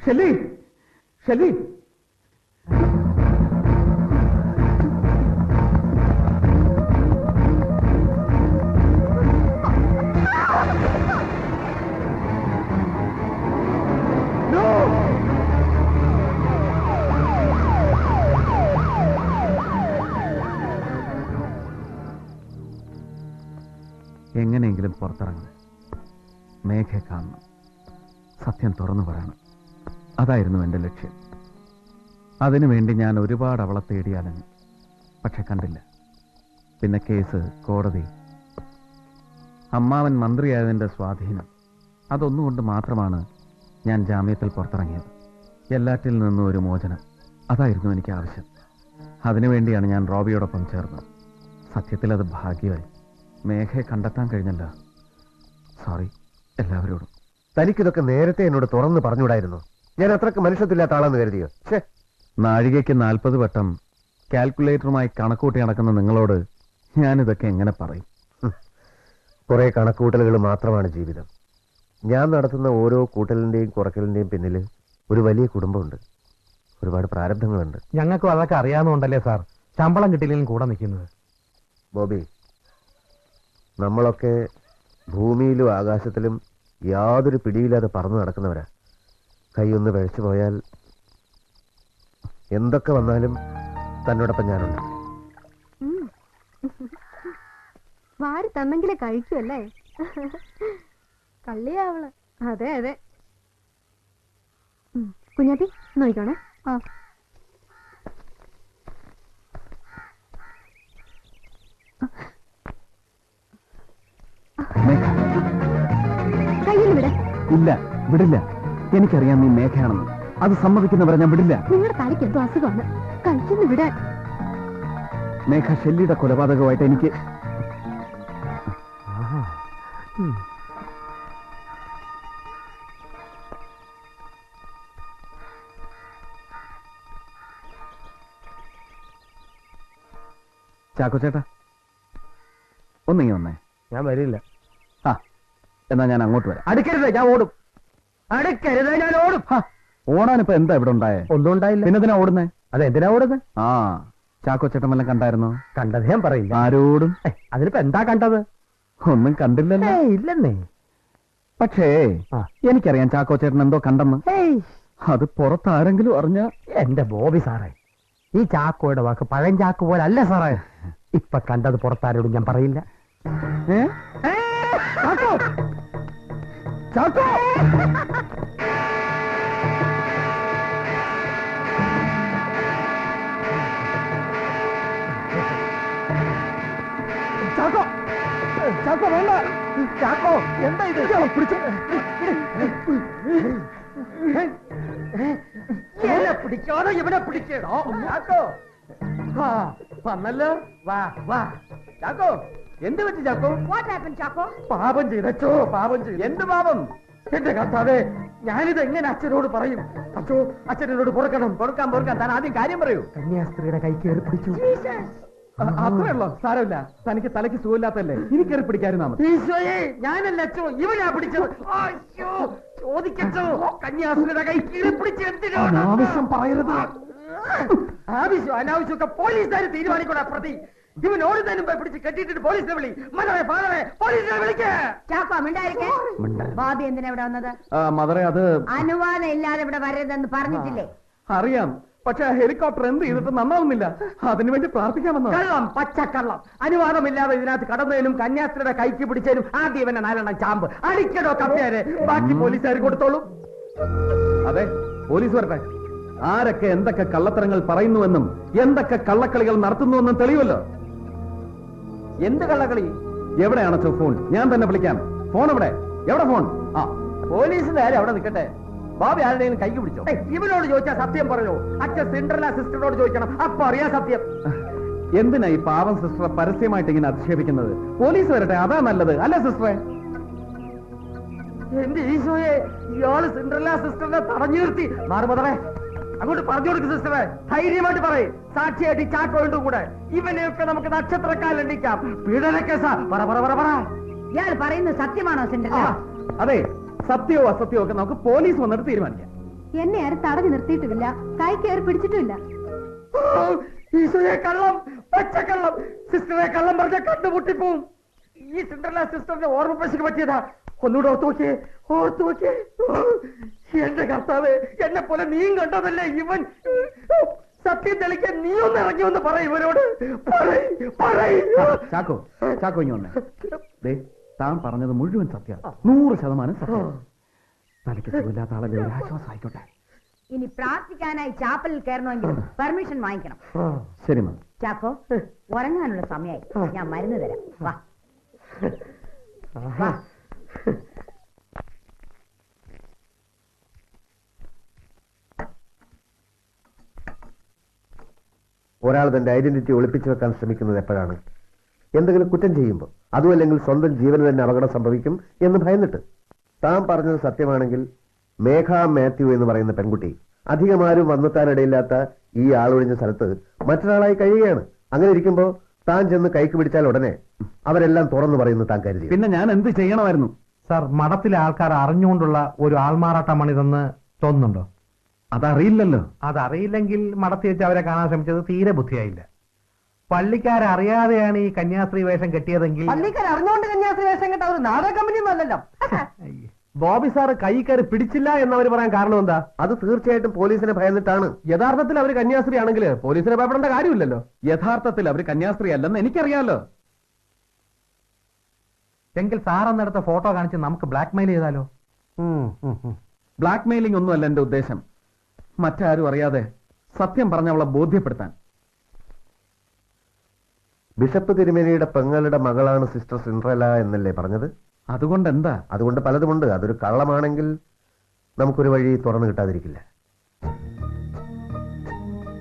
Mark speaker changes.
Speaker 1: Shelly, Shelly, എങ്ങനെയെങ്കിലും പുറത്തിറങ്ങണം. മേഘയെ കാണണം, സത്യം തുറന്നു പറയണം. അതായിരുന്നു എൻ്റെ ലക്ഷ്യം. അതിനുവേണ്ടി ഞാൻ ഒരുപാട് അവളെ തേടിയാലങ്ങ്, പക്ഷെ കണ്ടില്ല. പിന്നെ കേസ്, കോടതി, അമ്മാവൻ മന്ത്രിയായതിൻ്റെ സ്വാധീനം, അതൊന്നുകൊണ്ട് മാത്രമാണ് ഞാൻ ജാമ്യത്തിൽ പുറത്തിറങ്ങിയത്. എല്ലാറ്റിൽ നിന്നും ഒരു മോചനം, അതായിരുന്നു എനിക്ക് ആവശ്യം. അതിനുവേണ്ടിയാണ് ഞാൻ റോബിയോടൊപ്പം ചേർന്നത്. സത്യത്തിൽ അത് ഭാഗ്യമായി. മേഘയെ കണ്ടെത്താൻ കഴിഞ്ഞല്ലോ. സോറി എല്ലാവരോടും.
Speaker 2: തനിക്കിതൊക്കെ നേരത്തെ എന്നോട് തുറന്ന് പറഞ്ഞുകൂടായിരുന്നു? ഞാൻ അത്രക്ക് മനുഷ്യത്തില്ലാത്ത ആളെന്ന് കരുതിയോ?
Speaker 1: നാഴികയ്ക്ക് 40 വട്ടം കാൽക്കുലേറ്ററുമായി കണക്കൂട്ടി നടക്കുന്ന നിങ്ങളോട് ഞാനിതൊക്കെ എങ്ങനെ പറയും?
Speaker 2: കുറെ കണക്കൂട്ടലുകൾ മാത്രമാണ് ജീവിതം. ഞാൻ നടത്തുന്ന ഓരോ കൂട്ടലിന്റെയും കുറയ്ക്കലിന്റെയും പിന്നിൽ ഒരു വലിയ കുടുംബമുണ്ട്, ഒരുപാട് പ്രാരബ്ധങ്ങളുണ്ട്.
Speaker 3: ഞങ്ങൾക്കും അതൊക്കെ അറിയാവുന്നതുകൊണ്ടല്ലേ സാർ ശമ്പളം കിട്ടിയില്ലെങ്കിലും കൂടെ നിൽക്കുന്നത്.
Speaker 2: ബോബി, നമ്മളൊക്കെ ഭൂമിയിലും ആകാശത്തിലും യാതൊരു പിടിയില്ലാതെ പറന്നു നടക്കുന്നവരാ. കൈയൊന്ന് പഴച്ചു പോയാൽ എന്തൊക്കെ വന്നാലും തന്നോടൊപ്പം ഞാനുണ്ട്.
Speaker 4: വാരി തന്നെങ്കിലേ കഴിക്കുമല്ലേ? കള്ളിയാവള്. അതെ അതെ. കുഞ്ഞാപ്പി നോക്കണേ. കയ്യിൽ വിട.
Speaker 1: ഇല്ല, വിടില്ല. എനിക്കറിയാം നീ മേഘയാണെന്ന്. അത് സമ്മതിക്കുന്നവരെ ഞാൻ വിടില്ല.
Speaker 4: നിങ്ങളുടെ തലയ്ക്ക് എന്തോ അസുഖമാണ്. കഴിക്കുന്നു വിടാൻ.
Speaker 1: മേഘ ഷെല്ലിയുടെ കൊലപാതകമായിട്ട് എനിക്ക് ചാക്കോ ചേട്ടാ ഒന്നിങ്ങി വന്നേ.
Speaker 3: ഞാൻ വരില്ല.
Speaker 1: എന്നാ ഞാൻ അങ്ങോട്ട് വരാം.
Speaker 3: അടുക്കരുത്, ഞാൻ ഓടും. അടുക്കരുത്, ഞാൻ ഓടും.
Speaker 1: ഓടാനിപ്പോ എന്താ ഇവിടെ ഉണ്ടായേ?
Speaker 3: ഒന്നും ഉണ്ടായില്ല.
Speaker 1: പിന്നെ എന്തിനാ ഓടുന്നേ?
Speaker 3: അതെന്തിനാ ഓടുന്നത്?
Speaker 1: ചാക്കോ ചേട്ടൻ വല്ലതും കണ്ടായിരുന്നോ?
Speaker 3: കണ്ടത് ഞാൻ പറയില്ല.
Speaker 1: ആരോടും?
Speaker 3: അതിനിപ്പോ എന്താ കണ്ടത്?
Speaker 1: ഒന്നും കണ്ടില്ലല്ലോ.
Speaker 3: ഇല്ലെന്നേ.
Speaker 1: പക്ഷേ എനിക്കറിയാം ചാക്കോ ചേട്ടൻ എന്തോ കണ്ടെന്ന്. അത് പുറത്താരെങ്കിലും അറിഞ്ഞ
Speaker 3: എന്റെ ബോബി സാറേ, ഈ ചാക്കോയുടെ വാക്ക് പഴം ചാക്ക് പോലെ അല്ല സാറേ. ഇപ്പൊ കണ്ടത് പുറത്താരോടും ഞാൻ പറയില്ല. ചാക്കോ, ചാക്കോ, ചാക്കോ, ചാക്കോ വേണ്ട. ചാക്കോ എന്താ ഇത്? പിടിച്ചു പിടിക്കാതെ ഇവനെ പിടിക്കണോ? ചാക്കോ വന്നല്ലോ. വാ വാ ചാക്കോ. എന്ത് പറ്റി ചാക്കോ? പാപം ചെയ്തോ, പാപം ചെയ്തു. എന്ത് പാപം? എന്റെ കർത്താവേ, ഞാനിത് എങ്ങനെ അച്ഛനോട് പറയും? അച്ഛോ, അച്ഛനോട് പൊറുക്കണം. പൊറുക്കാൻ താൻ ആദ്യം കാര്യം പറയൂ. കന്യാസ്ത്രീയുടെ കൈ കയറി പിടിച്ചു.
Speaker 1: അത്രേ ഉള്ളോ? സാരമില്ല, തനിക്ക് തലയ്ക്ക് സുഖമില്ലാത്തല്ലേ, ഇനി കയറി പിടിക്കാരുന്നാ മതി.
Speaker 3: ഈശോയെ, ഞാനല്ല അച്ഛോ, ഇവനാ പിടിച്ചത്. അയ്യോ, ചോദിക്കച്ചോ, കന്യാസ്ത്രീയുടെ കൈ കീറി പിടിച്ച് എന്തിനാണ്?
Speaker 1: ആവശ്യം പറയരുത്.
Speaker 3: ആവശ്യം അനാവശ്യമൊക്കെ പോലീസുകാർ തീരുമാനിക്കൂടാ. പ്രതി ഇവൻ ഓടുന്നതിന് മുമ്പ് പിടിച്ച് കെട്ടിയിട്ട് പോലീസിനെ വിളി. മദറെ, ഫാദറെ, പോലീസിനെ വിളിക്കേ.
Speaker 5: ചാക്കോ മിണ്ടായിരിക്കേ. ബാബി എന്തിനാ ഇവിടെ വന്നത്?
Speaker 1: മദറെ, അത്
Speaker 5: അനുവാദം ഇല്ലാതെ ഇവിടെ വരരുതെന്ന് പറഞ്ഞിട്ടില്ലേ?
Speaker 1: അറിയാം, പക്ഷെ ഹെലികോപ്റ്റർ എന്ത് ചെയ്തിട്ട് നന്നാവുന്നില്ല. അതിനുവേണ്ടി പ്രാർത്ഥിക്കാമെന്നോ?
Speaker 3: കള്ളം, പച്ചക്കള്ളം. അനുവാദമില്ലാതെ ഇതിനകത്ത് കടന്നതിനും കന്യാസ്ത്രീയുടെ കൈക്ക് പിടിച്ചതിനും ആദ്യം ഇവനെ 4 ചാമ്പ് അടിക്കടോ കപ്പിയാരെ. ബാക്കി പോലീസുകാർ കൊടുത്തോളൂ.
Speaker 1: അതെ, പോലീസ് വരട്ടെ. ആരൊക്കെ എന്തൊക്കെ കള്ളത്തരങ്ങൾ പറയുന്നുവെന്നും എന്തൊക്കെ കള്ളക്കളികൾ നടത്തുന്നുവെന്നും തെളിയുമല്ലോ.
Speaker 3: എന്ത് കള്ളക്കളി?
Speaker 1: എവിടെയാണോ ഫോൺ? ഞാൻ തന്നെ വിളിക്കാം. ഫോൺ എവിടെ? എവിടെ ഫോൺ?
Speaker 3: പോലീസിന്റെ കാര്യം അവിടെ നിൽക്കട്ടെ. ബാബി ആരുടെയും കൈക്ക് പിടിച്ചോ? ഇവനോട് ചോദിച്ചാൽ സത്യം പറയോ? അച്ഛൻ സിൻഡ്രല്ല സിസ്റ്ററിനോട് ചോദിക്കണം, അപ്പൊ അറിയാൻ സത്യം.
Speaker 1: എന്തിനാ ഈ പാവം സിസ്റ്ററെ പരസ്യമായിട്ട് ഇങ്ങനെ അധിക്ഷേപിക്കുന്നത്? പോലീസ് വരട്ടെ, അതാ നല്ലത്, അല്ല സിസ്റ്ററെ?
Speaker 3: എന്റെ ഈശോയെ, ഇയാള് സിൻഡ്രല്ല സിസ്റ്ററിനെ തടഞ്ഞു നിർത്തി. മാറുമതവേ, അങ്ങോട്ട് പറഞ്ഞു കൊടുക്ക് സിസ്റ്ററെ. ധൈര്യമായിട്ട് പറയും. സാക്ഷിയായിട്ട് ചാക്കോണ്ടും കൂടെ ഇവനെയൊക്കെ നമുക്ക് നക്ഷത്രക്കാലിണ്ടിക്കാം. പീഡന കേസാ. പറ പറ പറ പറ.
Speaker 5: ഇയാൾ പറയുന്നത് സത്യമാണോ സിൻഡ്രല്ല?
Speaker 1: അതെ, സത്യമോ അസത്യമോ ഒക്കെ നമുക്ക് പോലീസ് വന്നിട്ട് തീരുമാനിക്കാം.
Speaker 4: എന്നെ ആരും തടഞ്ഞു നിർത്തിയിട്ടുമില്ല, കൈ കയറി പിടിച്ചിട്ടുമില്ല.
Speaker 3: ഈശോയെ, കള്ളം, പച്ചക്കള്ളം. സിസ്റ്ററെ കള്ളം പറഞ്ഞ കണ്ടുമുട്ടിപ്പോവും. ഈ സിൻഡ്രല്ല സിസ്റ്ററിന്റെ ഓർമ്മ പശുക്ക് പറ്റിയതാ. ഒന്നുകൂടെ ഓർത്തു നോക്കിയേ. എന്റെ കർത്താവേ, എന്നെ പോലെ നീയും കണ്ടതല്ലേ ഇവൻ? സത്യം തെളിക്കാൻ നീ ഒന്ന് ഇറങ്ങി വന്ന് പറയും ഇവരോട്.
Speaker 1: ചാക്കോ, ചാക്കോ ഇനി വന്നേ. താൻ പറഞ്ഞത് മുഴുവൻ സത്യം, 100% സത്യം. തലയ്ക്ക് സുഖമില്ലാത്ത ആളല്ലേ, ഒരു ആശ്വാസം ആയിക്കോട്ടെ.
Speaker 5: ഇനി പ്രാർത്ഥിക്കാനായി ചാപ്പലിൽ കയറണമെങ്കിൽ പെർമിഷൻ വാങ്ങിക്കണം.
Speaker 1: ശരി മാം.
Speaker 5: ചാക്കോ, ഉറങ്ങാനുള്ള സമയമായി. ഞാൻ മരുന്ന് തരാം. വാ.
Speaker 2: ഒരാൾ തന്റെ ഐഡന്റിറ്റി ഒളിപ്പിച്ചു വെക്കാൻ ശ്രമിക്കുന്നത് എപ്പോഴാണ്? എന്തെങ്കിലും കുറ്റം ചെയ്യുമ്പോൾ, അതുമല്ലെങ്കിൽ സ്വന്തം ജീവന് തന്നെ അപകടം സംഭവിക്കും എന്ന് ഭയന്നിട്ട്. താൻ പറഞ്ഞത് സത്യമാണെങ്കിൽ മേഘ മാത്യു എന്ന് പറയുന്ന പെൺകുട്ടി അധികമാരും വന്നെത്താനിടയില്ലാത്ത ഈ ആളൊഴിഞ്ഞ സ്ഥലത്ത് മറ്റൊരാളായി കഴിയുകയാണ്. അങ്ങനെ ഇരിക്കുമ്പോൾ താൻ ചെന്ന് കൈക്ക് പിടിച്ചാൽ ഉടനെ അവരെല്ലാം തുറന്നു പറയുന്നു താൻ കരുതി.
Speaker 1: പിന്നെ ഞാൻ എന്ത് ചെയ്യണമായിരുന്നു?
Speaker 6: സാർ, മഠത്തിലെ ആൾക്കാർ അറിഞ്ഞുകൊണ്ടുള്ള ഒരു ആൾമാറാട്ടമാണിതെന്ന് തോന്നുന്നുണ്ടോ?
Speaker 1: അതറിയില്ലല്ലോ.
Speaker 6: അതറിയില്ലെങ്കിൽ മഠത്തിൽ വെച്ച് അവരെ കാണാൻ ശ്രമിച്ചത് തീരെ ബുദ്ധിയായില്ല. പള്ളിക്കാരറിയാതെയാണ് ഈ കന്യാസ്ത്രീ വേഷം കെട്ടിയതെങ്കിൽ
Speaker 3: പള്ളിക്കാർ അറിഞ്ഞുകൊണ്ട് കന്യാസ്ത്രീ വേഷം കെട്ട ഒരു നാടക കമ്പനി ഒന്നല്ലല്ലോ.
Speaker 6: ബോബി സാറ് കൈ കയറി പിടിച്ചില്ല എന്നവർ പറയാൻ കാരണം എന്താ?
Speaker 2: അത് തീർച്ചയായിട്ടും പോലീസിനെ ഭയന്നിട്ടാണ്.
Speaker 6: യഥാർത്ഥത്തിൽ അവർ കന്യാസ്ത്രീ ആണെങ്കിൽ പോലീസിനെ ഭയപ്പെടേണ്ട കാര്യമില്ലല്ലോ.
Speaker 1: യഥാർത്ഥത്തിൽ അവർ കന്യാസ്ത്രീ അല്ലെന്ന് എനിക്കറിയാലോ.
Speaker 6: എങ്കിൽ സാറെന്നെടുത്ത ഫോട്ടോ കാണിച്ച് നമുക്ക് ബ്ലാക്ക് മെയിൽ ചെയ്താലോ?
Speaker 1: ബ്ലാക്ക് മെയിലിംഗ് ഒന്നുമല്ല എന്റെ ഉദ്ദേശം. മറ്റാരും അറിയാതെ സത്യം പറഞ്ഞ അവളെ ബോധ്യപ്പെടുത്താൻ.
Speaker 2: ബിഷപ്പ് തിരുമേനിയുടെ പെങ്ങളുടെ മകളാണ് സിസ്റ്റർ സിൻഡ്രല്ല എന്നല്ലേ പറഞ്ഞത്?
Speaker 1: അതുകൊണ്ട് എന്താ?
Speaker 2: അതുകൊണ്ട് പലതുമുണ്ട്. അതൊരു കള്ളമാണെങ്കിൽ നമുക്കൊരു വഴി തുറന്നു കിട്ടാതിരിക്കില്ല.